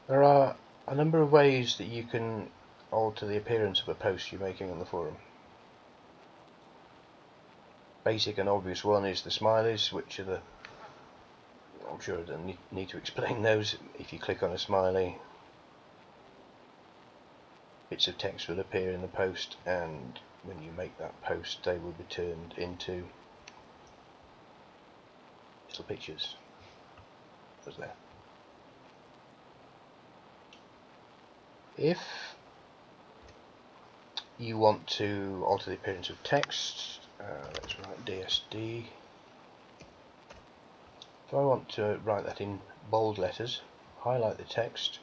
There are a number of ways that you can alter the appearance of a post you're making on the forum. Basic and obvious one is the smileys, which are I'm sure I don't need to explain those. If you click on a smiley, bits of text will appear in the post, and when you make that post they will be turned into little pictures. As there. If you want to alter the appearance of text, let's write DSD. If I want to write that in bold letters, highlight the text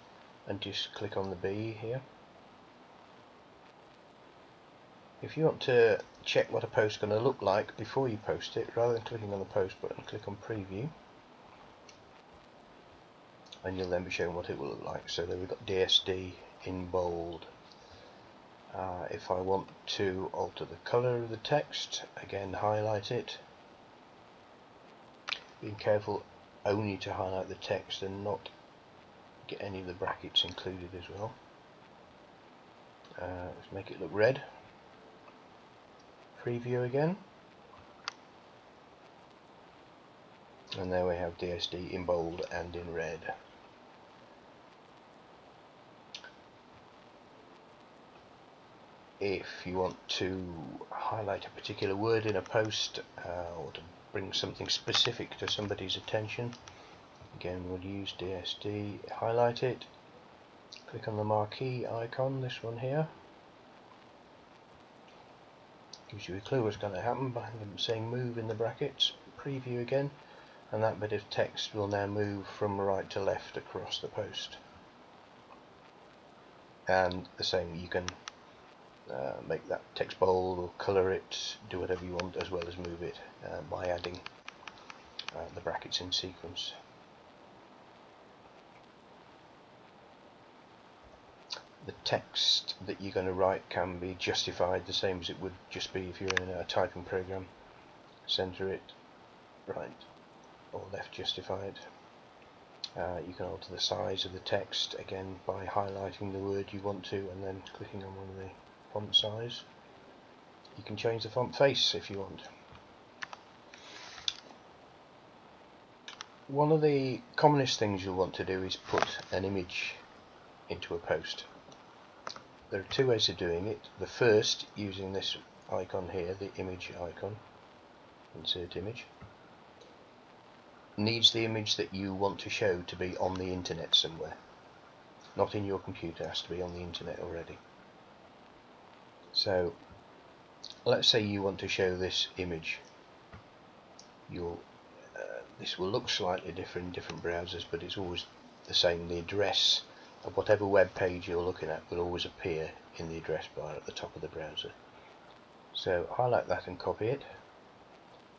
and just click on the B here. If you want to check what a post is going to look like before you post it, rather than clicking on the post button, click on preview, and you'll then be shown what it will look like. So there we've got DSD in bold. If I want to alter the colour of the text, again highlight it. Being careful only to highlight the text and not get any of the brackets included as well. Let's make it look red. Preview again. And there we have DSD in bold and in red. If you want to highlight a particular word in a post or to bring something specific to somebody's attention, again we'll use DSD, highlight it, click on the marquee icon, this one here. Gives you a clue what's going to happen by saying move in the brackets, preview again, and that bit of text will now move from right to left across the post. And the same, you can make that text bold or colour it, do whatever you want, as well as move it by adding the brackets in sequence. The text that you're going to write can be justified the same as it would just be if you're in a typing program. Center it, right or left justified. You can alter the size of the text again by highlighting the word you want to and then clicking on one of the font size. You can change the font face if you want. One of the commonest things you'll want to do is put an image into a post. There are two ways of doing it. The first, using this icon here, the image icon, insert image, needs the image that you want to show to be on the internet somewhere. Not in your computer, it has to be on the internet already. So let's say you want to show this image. This will look slightly different in different browsers, but it's always the same. The address of whatever web page you're looking at will always appear in the address bar at the top of the browser. So highlight that and copy it,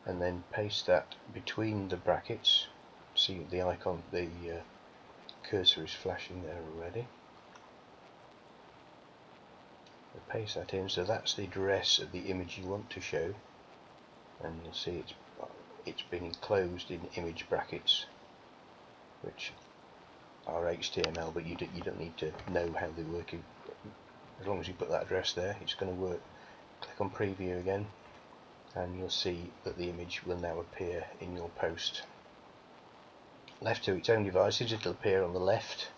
and then paste that between the brackets. See the icon, the cursor is flashing there already. So paste that in, so that's the address of the image you want to show, and you'll see it's been enclosed in image brackets, which are HTML, but you don't need to know how they work. As long as you put that address there, it's going to work. Click on preview again, and you'll see that the image will now appear in your post. Left to its own devices, it'll appear on the left.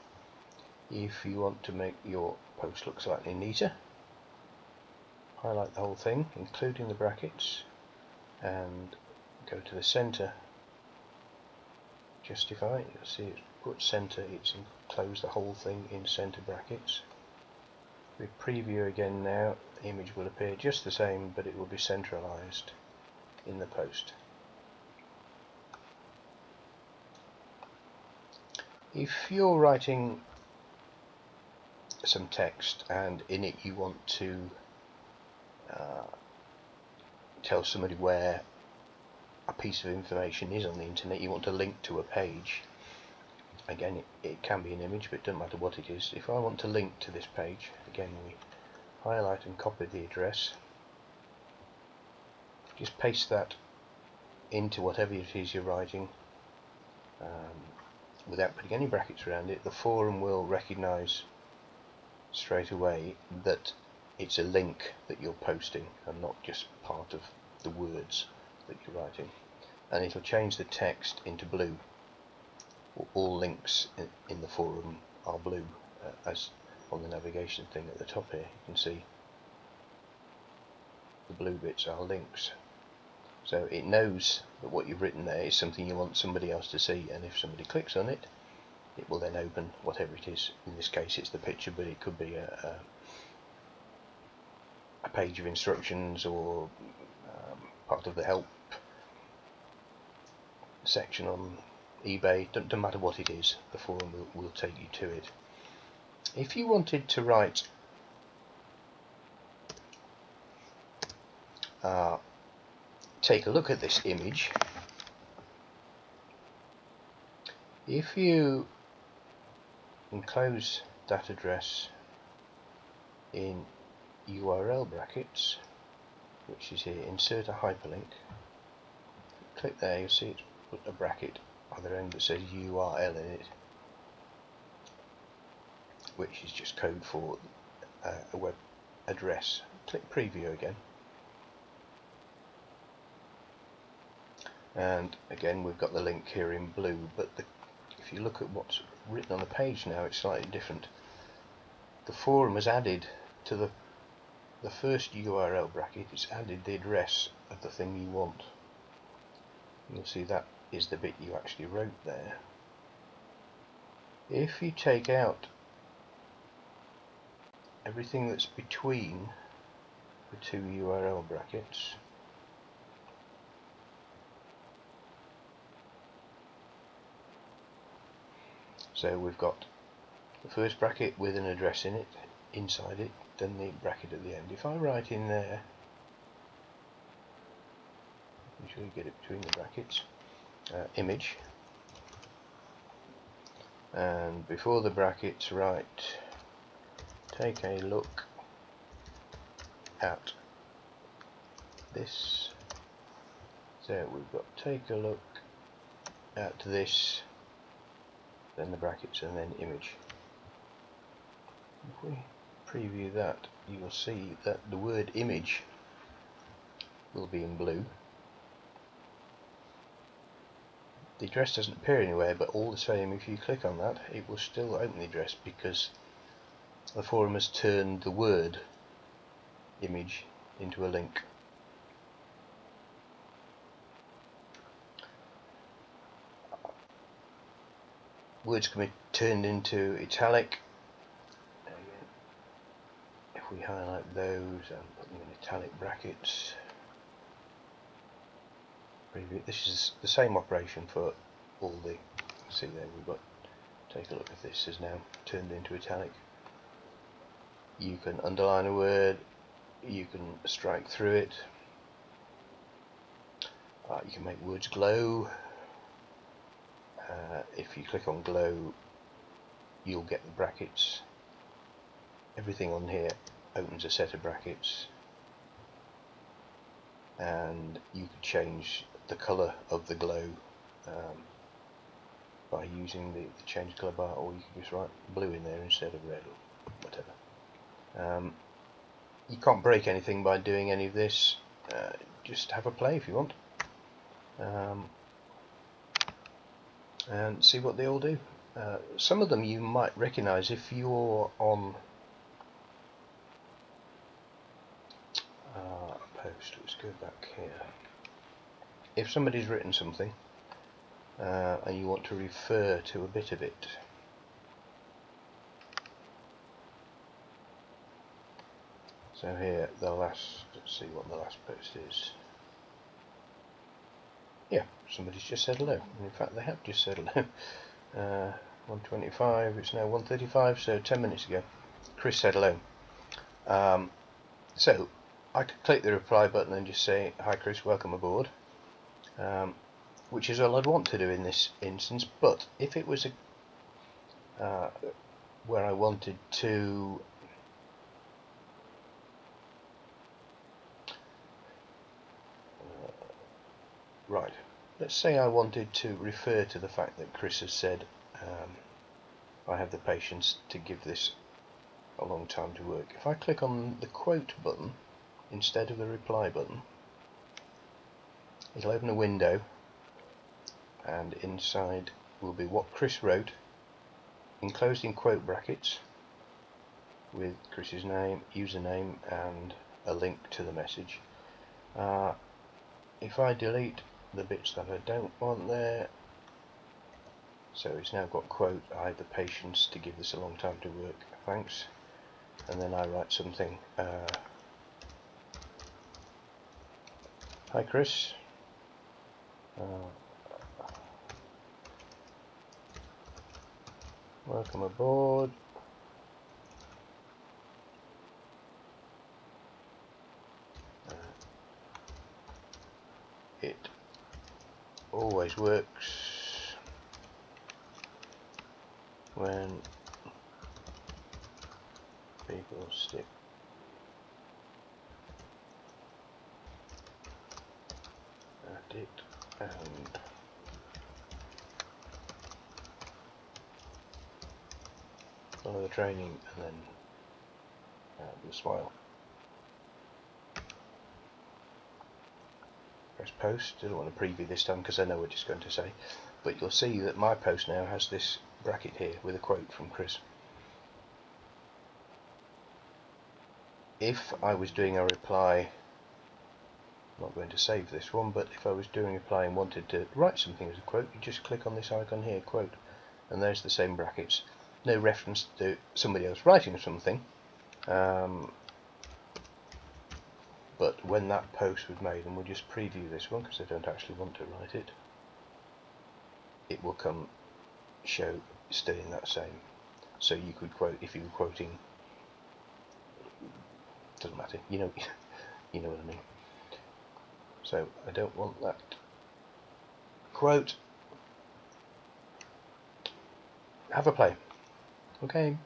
If you want to make your post look slightly neater, highlight the whole thing, including the brackets, and go to the center, justify. You'll see it's put center, it's enclosed the whole thing in center brackets. We preview again now, the image will appear just the same, but it will be centralized in the post. If you're writing some text and in it you want to tell somebody where a piece of information is on the internet, you want to link to a page, again it can be an image, but it doesn't matter what it is. If I want to link to this page, again we highlight and copy the address, just paste that into whatever it is you're writing, without putting any brackets around it, the forum will recognise straight away that it's a link that you're posting and not just part of the words that you're writing, and it'll change the text into blue. All links in the forum are blue, as on the navigation thing at the top here you can see the blue bits are links. So it knows that what you've written there is something you want somebody else to see, and if somebody clicks on it, it will then open whatever it is. In this case it's the picture, but it could be a page of instructions or part of the help section on eBay. Doesn't matter what it is, the forum will take you to it. If you wanted to write take a look at this image, if you enclose that address in URL brackets, which is here, insert a hyperlink, click there, you'll see it's put a bracket either end that says URL in it, which is just code for a web address. Click preview again, and again we've got the link here in blue, but if you look at what's written on the page now, it's slightly different. The forum has added to the first URL bracket, it's added the address of the thing you want. You'll see that is the bit you actually wrote there. If you take out everything that's between the two URL brackets, so we've got the first bracket with an address in it, inside it, then the bracket at the end. If I write in there, make sure you get it between the brackets, image, and before the brackets write, take a look at this. So we've got take a look at this, then the brackets, and then image. If we preview that, you will see that the word image will be in blue. The address doesn't appear anywhere, but all the same, if you click on that, it will still open the address because the forum has turned the word image into a link. Words can be turned into italic. If we highlight those and put them in italic brackets, this is the same operation for all the, see there, we've got, take a look at this, is now turned into italic. You can underline a word, you can strike through it, you can make words glow. If you click on glow, you'll get the brackets. Everything on here opens a set of brackets, and you can change the colour of the glow by using the change colour bar, or you can just write blue in there instead of red or whatever. You can't break anything by doing any of this, just have a play if you want, and see what they all do. Some of them you might recognise if you're on a post. Let's go back here. If somebody's written something and you want to refer to a bit of it, so here the last, let's see what the last post is. Yeah, somebody's just said hello. In fact, they have just said hello. 1:25, it's now 1:35, so 10 minutes ago Chris said hello. So I could click the reply button and just say, hi Chris, welcome aboard, which is all I'd want to do in this instance. But if it was a where I wanted to right, let's say I wanted to refer to the fact that Chris has said I have the patience to give this a long time to work. If I click on the quote button instead of the reply button, it'll open a window, and inside will be what Chris wrote, enclosed in quote brackets, with Chris's name, username, and a link to the message. If I delete the bits that I don't want there, so it's now got quote, I have the patience to give this a long time to work, thanks, and then I write something, hi Chris, welcome aboard. It always works when people stick at it and follow the training, and then the smile. Press post. I don't want to preview this time because I know what it's going to say, but you'll see that my post now has this bracket here with a quote from Chris. If I was doing a reply, I'm not going to save this one, but if I was doing a reply and wanted to write something as a quote, you just click on this icon here, quote, and there's the same brackets. No reference to somebody else writing something, but when that post was made, and we'll just preview this one because I don't actually want to write it, it will come show still in that same. So you could quote, if you were quoting, doesn't matter, you know what I mean. So I don't want that quote. Have a play. Okay.